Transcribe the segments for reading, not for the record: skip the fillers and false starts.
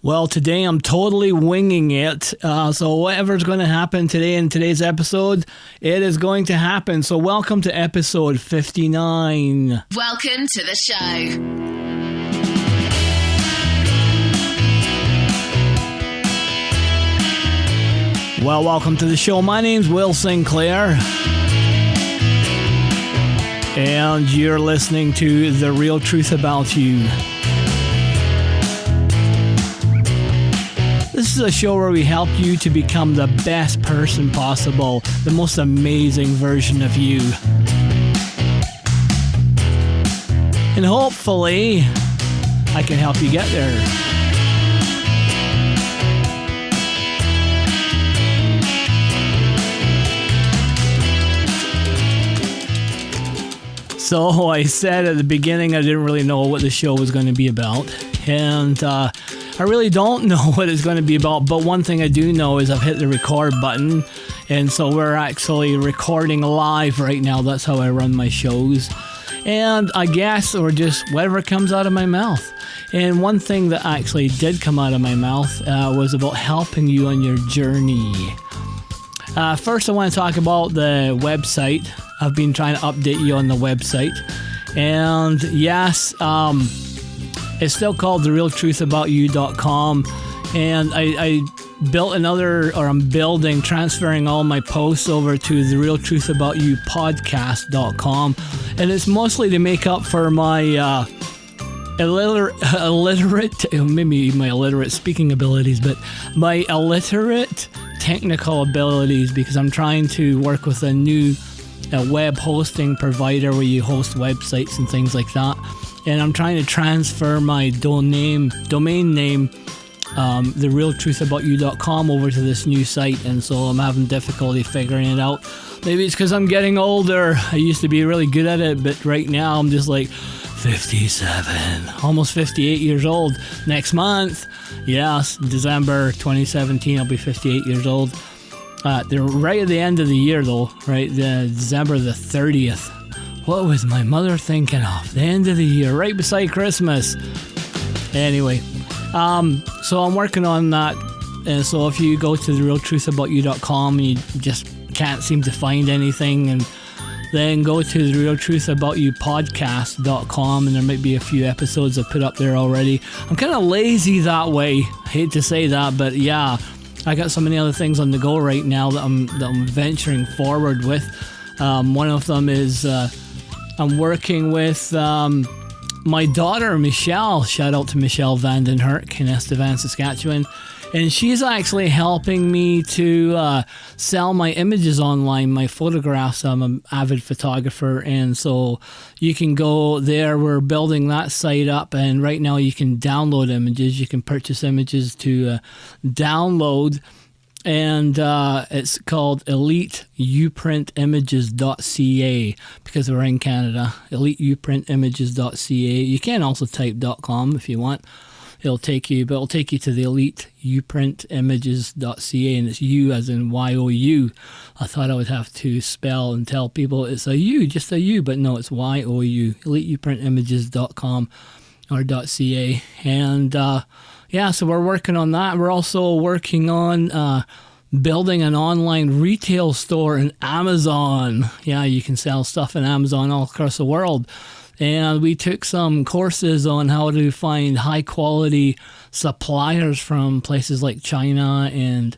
Well, today I'm totally winging it. So whatever's going to happen today in today's episode, it is going to happen. So welcome to episode 59. Welcome to the show. Well, welcome to the show. My name's Will Sinclair. And you're listening to The Real Truth About You. This is a show where we help you to become the best person possible, the most amazing version of you. And hopefully, I can help you get there. So I said at the beginning I didn't really know what the show was going to be about. And I really don't know what it's going to be about, but one thing I do know is I've hit the record button, and so we're actually recording live right now. That's how I run my shows, and I guess, or just whatever comes out of my mouth. And one thing that actually did come out of my mouth was about helping you on your journey. First, I want to talk about the website. I've been trying to update you on the website, and yes, it's still called therealtruthaboutyou.com, and I built I'm transferring all my posts over to therealtruthaboutyou.podcast.com, and it's mostly to make up for my illiterate speaking abilities, but my illiterate technical abilities, because I'm trying to work with a new web hosting provider where you host websites and things like that. And I'm trying to transfer my domain name, therealtruthaboutyou.com, over to this new site, and so I'm having difficulty figuring it out. Maybe it's because I'm getting older. I used to be really good at it, but right now I'm just like 57, almost 58 years old. Next month, yes, December 2017, I'll be 58 years old. They're right at the end of the year, though, right? December the 30th. What was my mother thinking of? The end of the year, right beside Christmas. Anyway, so I'm working on that. And so if you go to therealtruthaboutyou.com and you just can't seem to find anything, and then go to therealtruthaboutyou.podcast.com, and there might be a few episodes I put up there already. I'm kind of lazy that way. I hate to say that, but yeah, I got so many other things on the go right now that I'm venturing forward with. One of them is I'm working with my daughter, Michelle. Shout out to Michelle Vandenherk in Estevan, Saskatchewan. And she's actually helping me to sell my images online, my photographs. I'm an avid photographer, and so you can go there. We're building that site up, and right now you can download images. You can purchase images to download. And it's called eliteuprintimages.ca, because we're in Canada. eliteuprintimages.ca. You can also type .com if you want. It'll take you to the eliteuprintimages.ca, and it's U as in Y-O-U. I thought I would have to spell and tell people it's a U, just a U, but no, it's Y-O-U. eliteuprintimages.com or .ca. And yeah, so we're working on that. We're also working on building an online retail store in Amazon. Yeah, you can sell stuff in Amazon all across the world. And we took some courses on how to find high quality suppliers from places like China and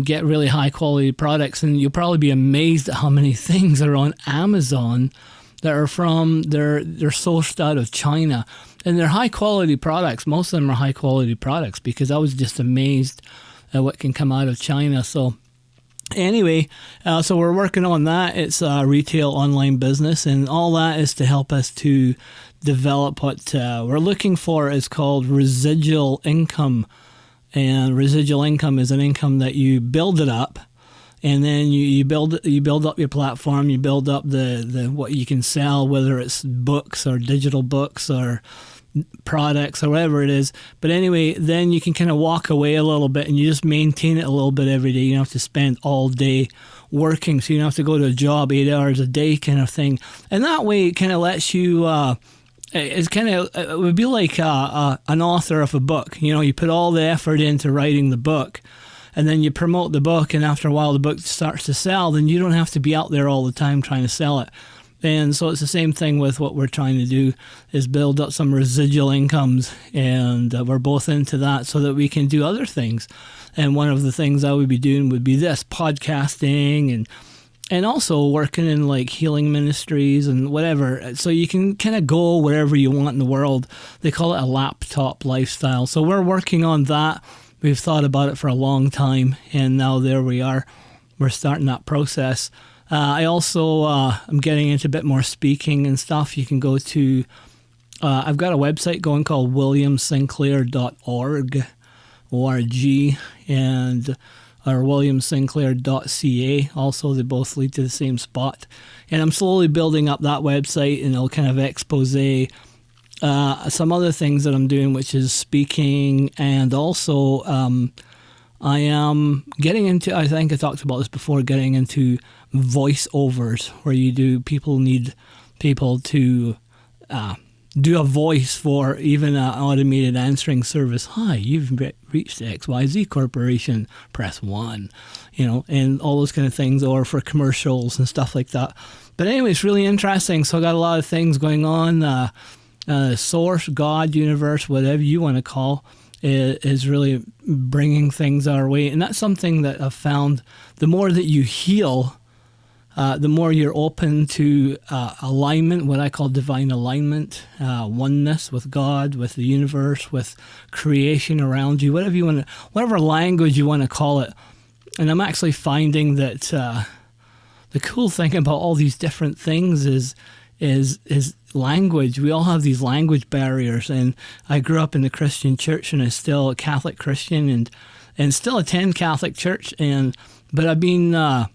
get really high quality products. And you'll probably be amazed at how many things are on Amazon that are from they're sourced out of China. And they're high quality products. Most of them are high quality products, because I was just amazed at what can come out of China. So anyway, so we're working on that. It's a retail online business, and all that is to help us to develop what we're looking for is called residual income. And residual income is an income that you build it up, and then you build up your platform, you build up the what you can sell, whether it's books or digital books or products or whatever it is. But anyway, then you can kind of walk away a little bit and you just maintain it a little bit every day. You don't have to spend all day working, so you don't have to go to a job 8 hours a day kind of thing. And that way it kind of lets you it's kind of, it would be like an author of a book. You know, you put all the effort into writing the book, and then you promote the book, and after a while the book starts to sell, then you don't have to be out there all the time trying to sell it. And so it's the same thing with what we're trying to do, is build up some residual incomes, and we're both into that so that we can do other things. And one of the things I would be doing would be this, podcasting, and also working in like healing ministries and whatever. So you can kind of go wherever you want in the world. They call it a laptop lifestyle. So we're working on that. We've thought about it for a long time, and now there we are. We're starting that process. I also am getting into a bit more speaking and stuff. You can go to, I've got a website going called williamsinclair.org, O-R-G, and or williamsinclair.ca. Also, they both lead to the same spot. And I'm slowly building up that website, and it'll kind of expose some other things that I'm doing, which is speaking, and also I am getting into, I think I talked about this before, getting into voiceovers, where people need people to do a voice for even an automated answering service. Hi, you've reached XYZ Corporation, press 1, and all those kind of things, or for commercials and stuff like that. But anyway, it's really interesting. So I got a lot of things going on. Source, God, universe, whatever you want to call, is really bringing things our way. And that's something that I've found, the more that you heal, the more you're open to alignment, what I call divine alignment, oneness with God, with the universe, with creation around you, whatever language you want to call it. And I'm actually finding that the cool thing about all these different things is language. We all have these language barriers, and I grew up in the Christian church, and I'm still a Catholic Christian, and still attend Catholic church, but I've been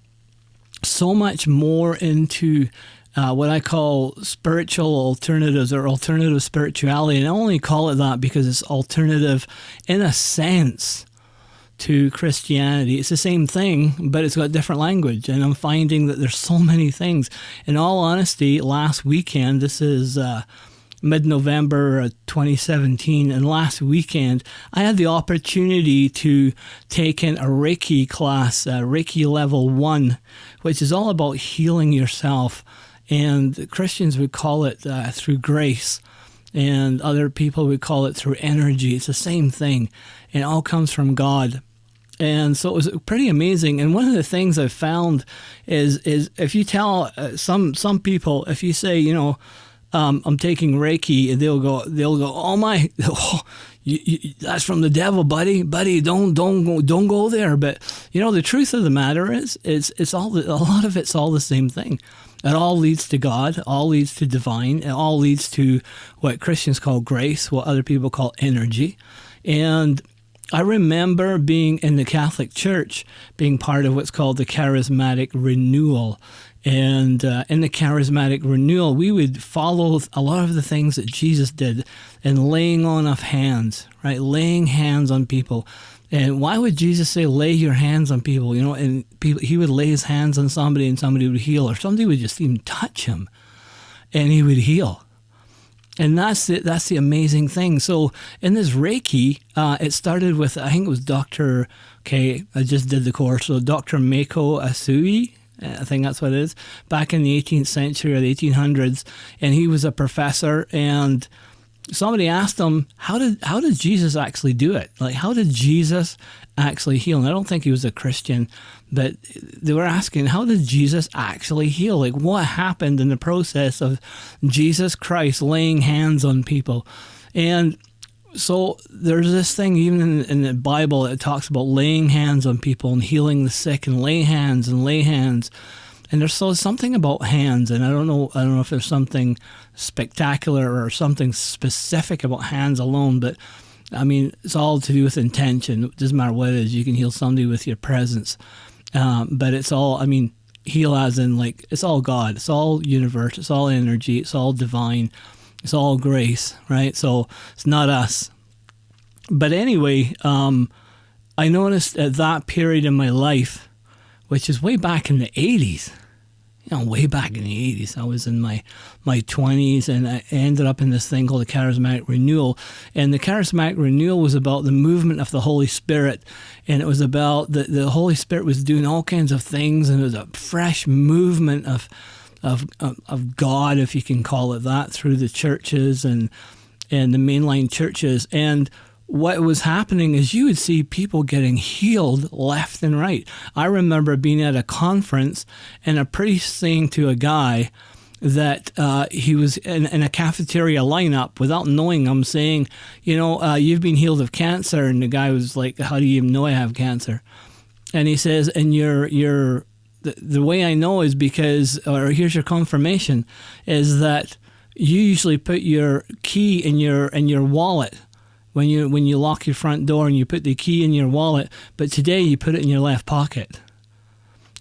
so much more into what I call spiritual alternatives, or alternative spirituality, and I only call it that because it's alternative in a sense to Christianity. It's the same thing, but it's got different language, and I'm finding that there's so many things. In all honesty, last weekend, this is mid-November 2017, and last weekend I had the opportunity to take in a Reiki class, Reiki Level 1, which is all about healing yourself, and Christians would call it through grace, and other people would call it through energy. It's the same thing. It all comes from God. And so it was pretty amazing. And one of the things I've found is if you tell some people, if you say, I'm taking Reiki, they'll go, oh my, that's from the devil, buddy, don't go there. But the truth of the matter is, a lot of it's all the same thing. It all leads to God, all leads to divine, it all leads to what Christians call grace, what other people call energy. And I remember being in the Catholic Church, being part of what's called the Charismatic Renewal. And in the Charismatic Renewal, we would follow a lot of the things that Jesus did, and laying on of hands, right? Laying hands on people. And why would Jesus say, lay your hands on people? And he would lay his hands on somebody, and somebody would heal, or somebody would just even touch him and he would heal. And that's the amazing thing. So in this Reiki, it started with, I think it was I just did the course, so Dr. Mako Asui, I think that's what it is, back in the 18th century or the 1800s, and he was a professor, and somebody asked him, how did Jesus actually do it? Like, how did Jesus actually heal? And I don't think he was a Christian, but they were asking, how did Jesus actually heal? Like, what happened in the process of Jesus Christ laying hands on people? And so there's this thing, even in the Bible, that talks about laying hands on people and healing the sick, and lay hands and lay hands. And there's something about hands, and I don't know if there's something spectacular or something specific about hands alone, but I mean, it's all to do with intention. It doesn't matter what it is. You can heal somebody with your presence. But it's all, heal as in, like, it's all God. It's all universe. It's all energy. It's all divine. It's all grace, right? So it's not us. But anyway, I noticed at that period in my life, which is way back in the 80s, way back in the 80s. I was in my 20s, and I ended up in this thing called the Charismatic Renewal. And the Charismatic Renewal was about the movement of the Holy Spirit. And it was about the Holy Spirit was doing all kinds of things, and it was a fresh movement of God, if you can call it that, through the churches and the mainline churches. And what was happening is you would see people getting healed left and right. I remember being at a conference and a priest saying to a guy that he was in a cafeteria lineup without knowing him, saying, you've been healed of cancer. And the guy was like, how do you even know I have cancer? And he says, and the way I know is because, or here's your confirmation, is that you usually put your key in your wallet when you lock your front door, and you put the key in your wallet, but today you put it in your left pocket.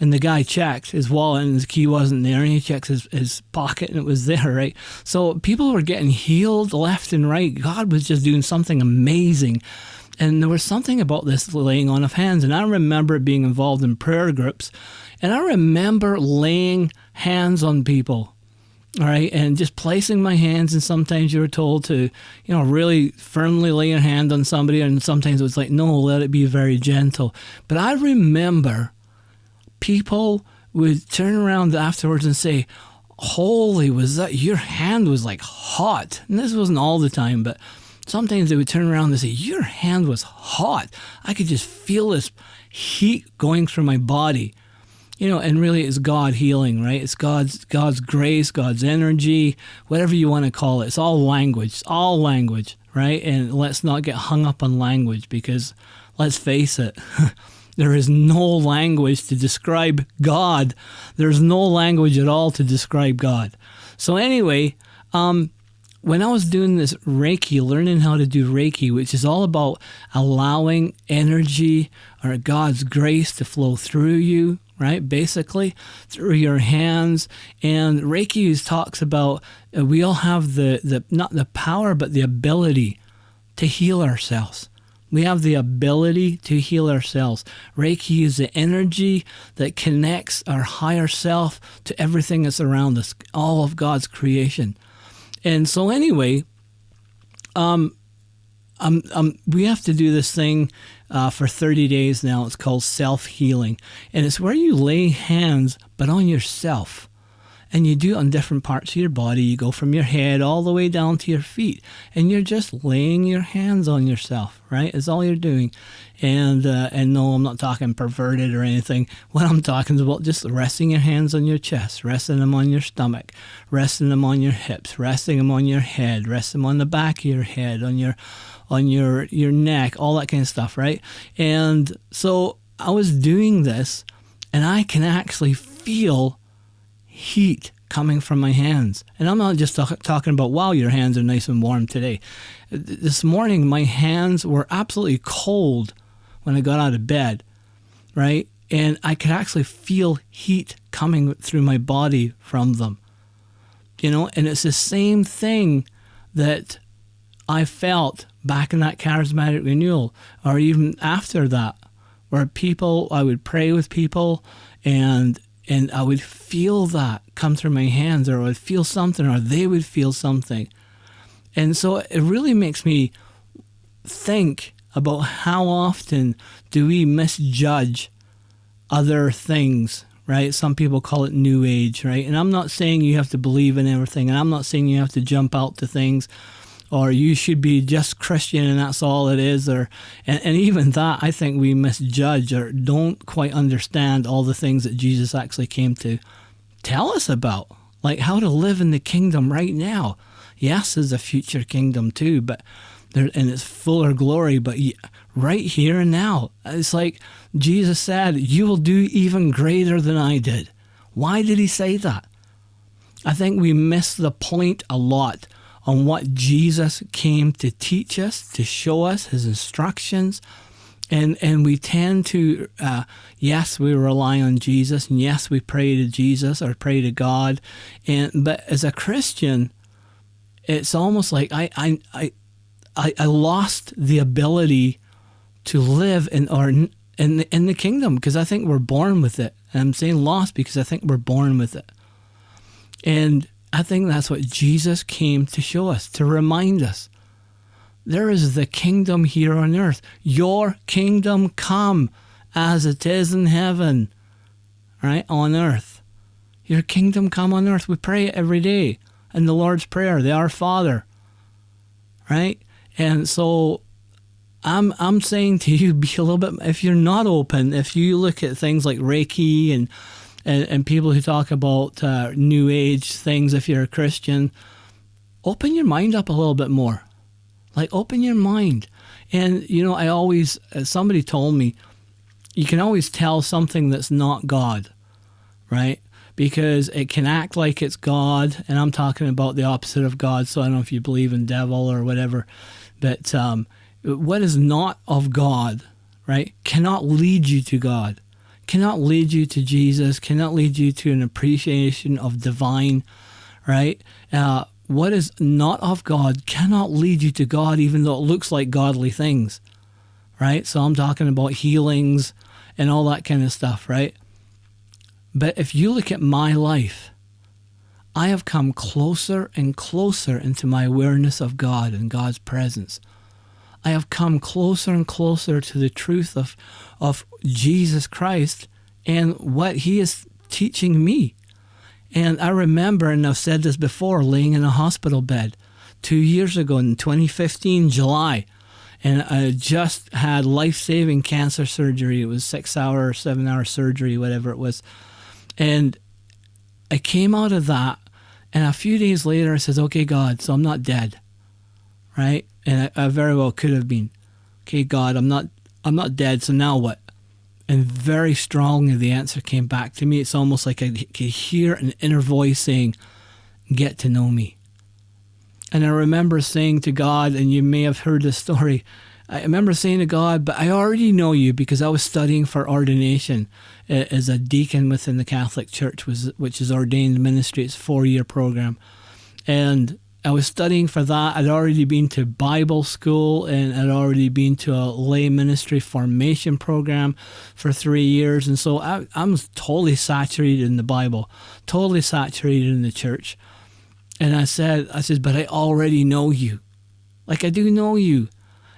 And the guy checked his wallet and his key wasn't there, and he checked his pocket and it was there, right? So people were getting healed left and right. God was just doing something amazing. And there was something about this laying on of hands. And I remember being involved in prayer groups, and I remember laying hands on people. All right, and just placing my hands, and sometimes you were told to, really firmly lay your hand on somebody, and sometimes it was like, no, let it be very gentle. But I remember people would turn around afterwards and say, holy, was that, your hand was like hot. And this wasn't all the time, but sometimes they would turn around and say, your hand was hot. I could just feel this heat going through my body. And really it's God healing, right? It's God's grace, God's energy, whatever you want to call it. It's all language, right? And let's not get hung up on language, because let's face it, there is no language to describe God. There's no language at all to describe God. So anyway, when I was doing this Reiki, learning how to do Reiki, which is all about allowing energy or God's grace to flow through you, right? Basically, through your hands. And Reiki talks about we all have the not the power, but the ability to heal ourselves. We have the ability to heal ourselves. Reiki is the energy that connects our higher self to everything that's around us, all of God's creation. And so anyway, we have to do this thing for 30 days now. It's called self-healing. And it's where you lay hands, but on yourself. And you do it on different parts of your body. You go from your head all the way down to your feet. And you're just laying your hands on yourself, right? Is all you're doing. And no, I'm not talking perverted or anything. What I'm talking is about just resting your hands on your chest, resting them on your stomach, resting them on your hips, resting them on your head, resting them on the back of your head, on your neck, all that kind of stuff, right? And so I was doing this, and I can actually feel heat coming from my hands. And I'm not just talking about, wow, your hands are nice and warm today. This morning, my hands were absolutely cold when I got out of bed, right? And I could actually feel heat coming through my body from them. And it's the same thing that I felt back in that charismatic renewal, or even after that, where I would pray with people, and I would feel that come through my hands, or I would feel something, or they would feel something. And so it really makes me think about how often do we misjudge other things, right? Some people call it New Age, right? And I'm not saying you have to believe in everything, and I'm not saying you have to jump out to things, or you should be just Christian and that's all it is, and even that, I think we misjudge or don't quite understand all the things that Jesus actually came to tell us about, like how to live in the kingdom right now. Yes, there's a future kingdom too, but and it's fuller glory, but right here and now. It's like Jesus said, you will do even greater than I did. Why did he say that? I think we miss the point a lot on what Jesus came to teach us, to show us his instructions. And we tend to, yes, we rely on Jesus, and yes, we pray to Jesus or pray to God. But as a Christian, it's almost like I lost the ability to live in the kingdom, because I think we're born with it. And I'm saying lost because I think we're born with it. And I think that's what Jesus came to show us, to remind us. There is the kingdom here on earth. Your kingdom come as it is in heaven, right? On earth. Your kingdom come on earth. We pray it every day in the Lord's Prayer, the Our Father, right? And so I'm saying to you, be a little bit, if you're not open, if you look at things like Reiki and people who talk about New Age things, if you're a Christian, open your mind up a little bit more. Like, open your mind. And, I always, somebody told me, you can always tell something that's not God, right? Because it can act like it's God, and I'm talking about the opposite of God, so I don't know if you believe in devil or whatever, but what is not of God, right, cannot lead you to God, cannot lead you to Jesus, cannot lead you to an appreciation of divine, right? What is not of God cannot lead you to God, even though it looks like godly things, right? So I'm talking about healings and all that kind of stuff, right? But if you look at my life, I have come closer and closer into my awareness of God and God's presence. I have come closer and closer to the truth of Jesus Christ and what he is teaching me. And I remember, and I've said this before, laying in a hospital bed 2 years ago in 2015, July. And I just had life-saving cancer surgery. It was 6-hour, 7-hour surgery, whatever it was. And I came out of that, and a few days later I said, okay, God, so I'm not dead, right? And I very well could have been. Okay, God, I'm not dead, so now what? And very strongly the answer came back to me. It's almost like I could hear an inner voice saying, get to know me. And I remember saying to God, and you may have heard this story, I remember saying to God, but I already know you because I was studying for ordination as a deacon within the Catholic Church, which is ordained ministry. It's a 4-year program. And I was studying for that. I'd already been to Bible school, and I'd already been to a lay ministry formation program for 3 years. And so I'm totally saturated in the Bible, totally saturated in the church. And I said, but I already know you. Like, I do know you.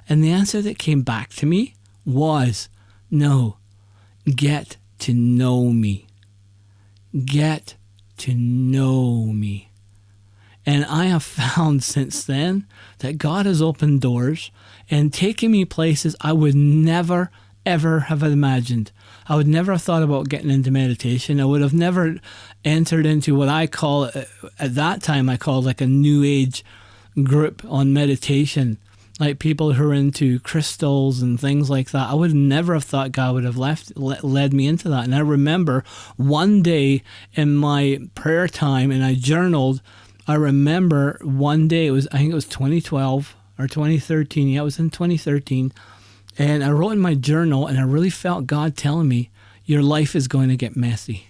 And the answer that came back to me was, no, get to know me. Get to know me. And I have found since then that God has opened doors and taken me places I would never, ever have imagined. I would never have thought about getting into meditation. I would have never entered into what I call, at that time, I called like a New Age group on meditation, like people who are into crystals and things like that. I would never have thought God would have led me into that. And I remember one day in my prayer time, and I journaled, I remember one day, I think it was 2012 or 2013. Yeah, it was in 2013. And I wrote in my journal, and I really felt God telling me, your life is going to get messy.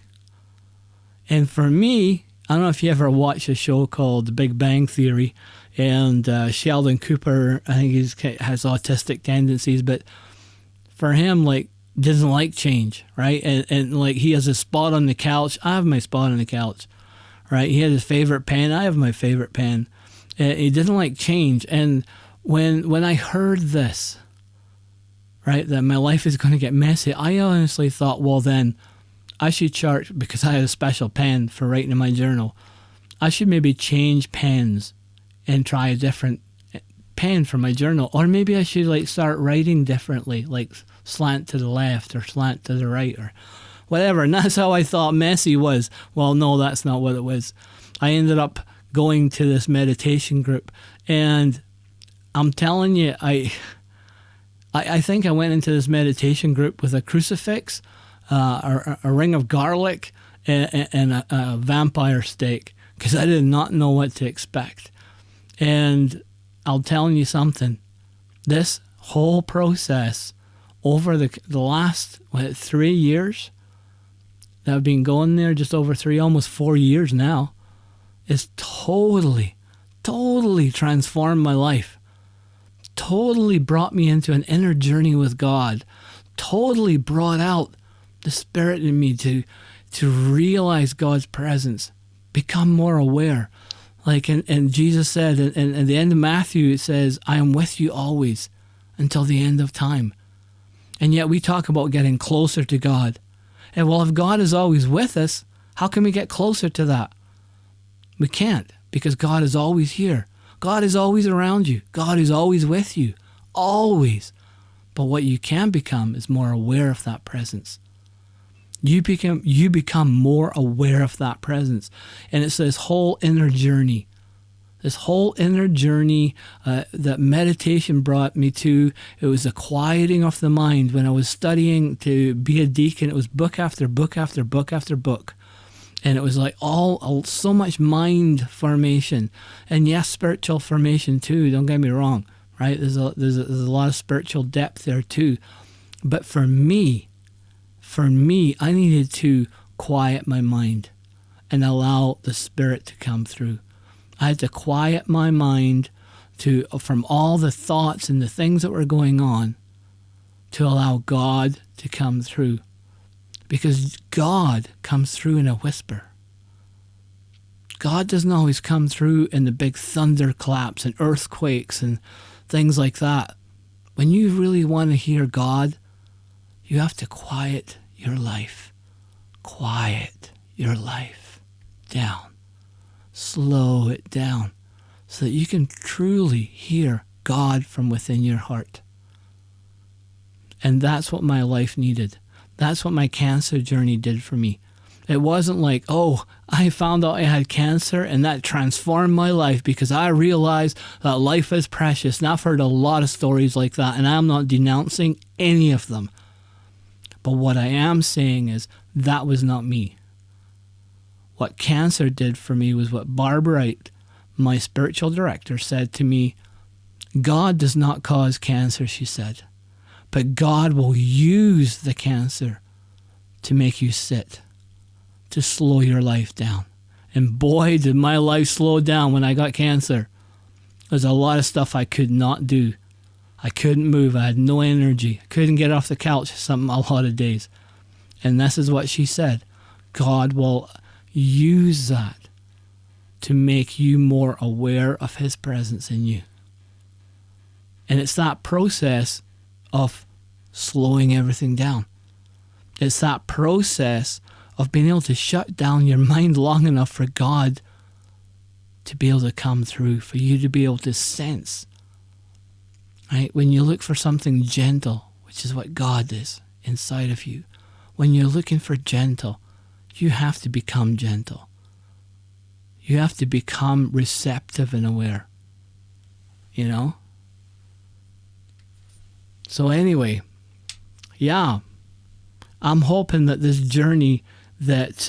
And for me, I don't know if you ever watched a show called The Big Bang Theory, and Sheldon Cooper, I think he has autistic tendencies, but for him, like, doesn't like change, right? And like, he has a spot on the couch. I have my spot on the couch. Right, he had his favorite pen. I have my favorite pen. He didn't like change. And when I heard this, right, that my life is going to get messy, I honestly thought, well, then I should charge, because I had a special pen for writing in my journal. I should maybe change pens and try a different pen for my journal, or maybe I should like start writing differently, like slant to the left or slant to the right or whatever. And that's how I thought messy was. Well, no, that's not what it was. I ended up going to this meditation group, and I'm telling you, I think I went into this meditation group with a crucifix, a ring of garlic, and a vampire steak, because I did not know what to expect. And I'm telling you something, this whole process over the last 3 years that I've been going there, just over 3, almost 4 years now, is totally transformed my life. Totally brought me into an inner journey with God. Totally brought out the Spirit in me to realize God's presence Become more aware. Like, and Jesus said, and at the end of Matthew, it says, I am with you always until the end of time. And yet we talk about getting closer to God. And well, if God is always with us, how can we get closer to that? We can't, because God is always here. God is always around you. God is always with you. Always. But what you can become is more aware of that presence. You become more aware of that presence. And it's this whole inner journey. This whole inner journey that meditation brought me to. It was a quieting of the mind. When I was studying to be a deacon, it was book after book after book after book. And it was like so much mind formation. And yes, spiritual formation too, don't get me wrong, right? There's a lot of spiritual depth there too. But for me, I needed to quiet my mind and allow the Spirit to come through. I had to quiet my mind from all the thoughts and the things that were going on, to allow God to come through. Because God comes through in a whisper. God doesn't always come through in the big thunderclaps and earthquakes and things like that. When you really want to hear God, you have to quiet your life. Quiet your life down. Slow it down so that you can truly hear God from within your heart. And that's what my life needed. That's what my cancer journey did for me. It wasn't like, oh, I found out I had cancer and that transformed my life because I realized that life is precious. And I've heard a lot of stories like that, and I'm not denouncing any of them. But what I am saying is that was not me. What cancer did for me was what Barb Wright, my spiritual director, said to me. God does not cause cancer, she said. But God will use the cancer to make you sit, to slow your life down. And boy, did my life slow down when I got cancer. There's a lot of stuff I could not do. I couldn't move. I had no energy. I couldn't get off the couch a lot of days. And this is what she said. God will use that to make you more aware of His presence in you. And it's that process of slowing everything down. It's that process of being able to shut down your mind long enough for God to be able to come through, for you to be able to sense. Right? When you look for something gentle, which is what God is inside of you, when you're looking for gentle, you have to become gentle. You have to become receptive and aware. You know? So anyway, yeah, I'm hoping that this journey that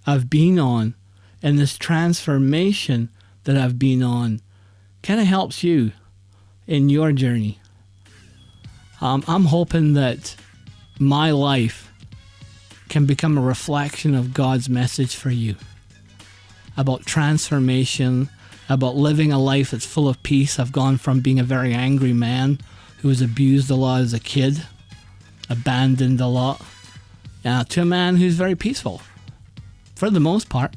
I've been on and this transformation that I've been on kind of helps you in your journey. I'm hoping that my life can become a reflection of God's message for you about transformation, about living a life that's full of peace. I've gone from being a very angry man who was abused a lot as a kid, abandoned a lot, to a man who's very peaceful, for the most part.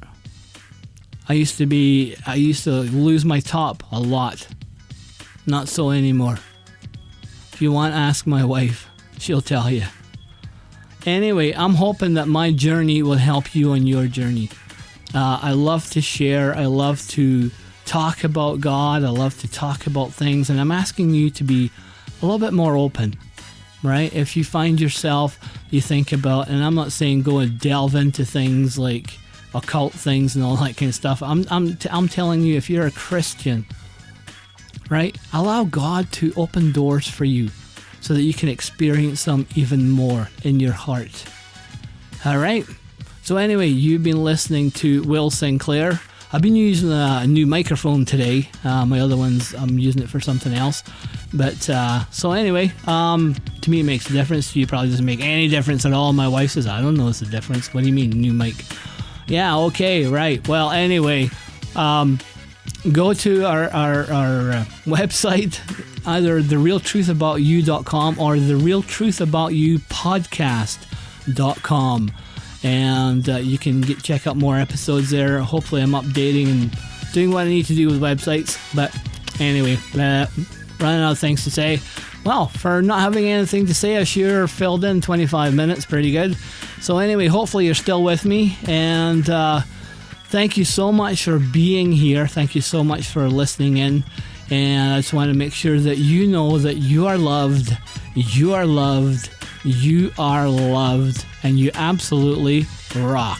I used to lose my top a lot. Not so anymore. If you want, ask my wife. She'll tell you. Anyway, I'm hoping that my journey will help you on your journey. I love to share. I love to talk about God. I love to talk about things. And I'm asking you to be a little bit more open, right? If you find yourself, you think about, and I'm not saying go and delve into things like occult things and all that kind of stuff. I'm telling you, if you're a Christian, right, allow God to open doors for you so that you can experience them even more in your heart. All right. So anyway, you've been listening to Will Sinclair. I've been using a new microphone today. My other ones, I'm using it for something else. But so anyway, to me it makes a difference. To you, probably doesn't make any difference at all. My wife says, I don't notice the difference. What do you mean, new mic? Yeah, okay, right. Well, anyway, go to our website, either therealtruthaboutyou.com or therealtruthaboutyou podcast.com. and you can check out more episodes there. Hopefully I'm updating and doing what I need to do with websites. But anyway, running out of things to say. Well, for not having anything to say, I sure filled in 25 minutes pretty good. So anyway, hopefully you're still with me, and thank you so much for being here. Thank you so much for listening in. And I just want to make sure that you know that you are loved, you are loved, you are loved, and you absolutely rock.